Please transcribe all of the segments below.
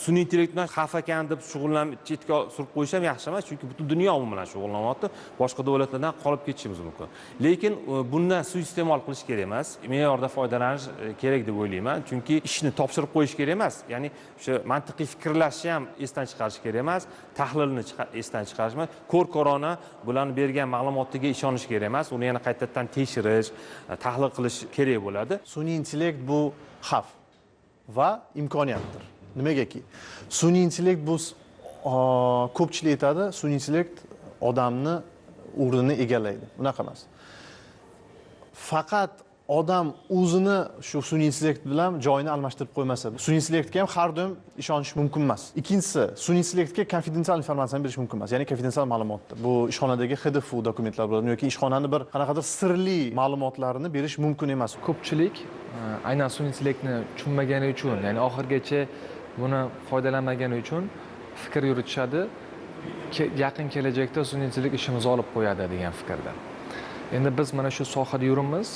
sun'iy intellekt bilan xavf ekan deb shug'ullanib chetga surib qo'yish ham yaxshi emas, chunki butun dunyo bu bilan shug'ullanyapti. Boshqa davlatlardan qolib ketishimiz mumkin. Lekin bundan suiiste'mol qilish kerak emas. Me'yorda foydalanish kerak deb o'ylayman, chunki ishni topshirib qo'yish kerak emas. Ya'ni o'sha mantiqiy fikrlashni ham esdan chiqarish kerak emas, tahlilni esdan chiqarish emas, ko'r-ko'rona bularni bergan ma'lumotga ishonish kerak emas. Uni yana qaytadan tekshirish, tahlil qilish kerak bo'ladi. Sun'iy intellekt bu xavf va imkoniyatdir. Nimagaki? Sun'iy intellekt bu ko'pchilik aytadi, sun'iy intellekt odamni o'rnini egallaydi. Unaqa emas. Faqat odam o'zini shu sun'iy intellekt bilan joyini almashtirib qo'ymasa, sun'iy intellektga ham har doim ishonish mumkin emas. Ikkinchisi, sun'iy intellektga konfidensial informatsiyani berish mumkin emas, ya'ni konfidensial ma'lumotni. Bu ishxonadagi HDFU dokumentlar bo'ladi yoki ishxonani bir qanaqadir sirli ma'lumotlarini berish mumkin emas. Ko'pchilik aynan sun'iy intellektni tushunmagani uchun, ya'ni oxirgacha buni foydalanmagani uchun fikr yuritishadi, yaqin kelajakda sun'iy intellekt ishimizni olib qo'yadi degan fikrda. Endi biz mana shu sohada yuribmiz,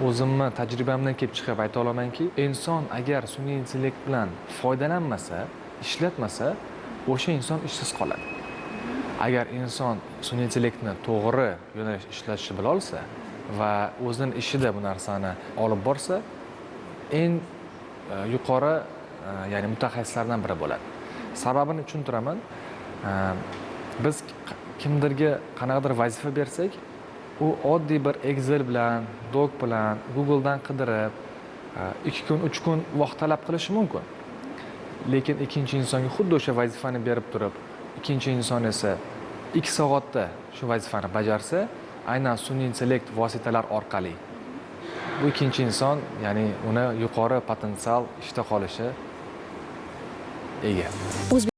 o'zimni tajribamdan kelib chiqib ayta olamanki, inson agar sun'iy intellekt bilan foydalanmasa, ishlatmasa, o'sha inson ishsiz qoladi. Agar inson sun'iy intellektni to'g'ri yo'nalish ishlatishni bila olsa va o'zining ishida bu narsani olib borsa, eng yuqori ya'ni mutaxassislardan biri bo'ladi. Sababini tushuntiraman. Biz kimdirga qanaqadir vazifa bersak, u oddiy bir Excel bilan, Doc bilan, Google dan qidirib 2 kun, 3 kun vaqt talab qilishi mumkin. Lekin ikkinchi insonga xuddi o'sha vazifani berib turib, ikkinchi inson esa 2 soatda shu vazifani bajarsa, aynan sun'iy intellekt vositalar orqali bu ikkinchi inson, ya'ni uni yuqori potensial ishda qolishi ega.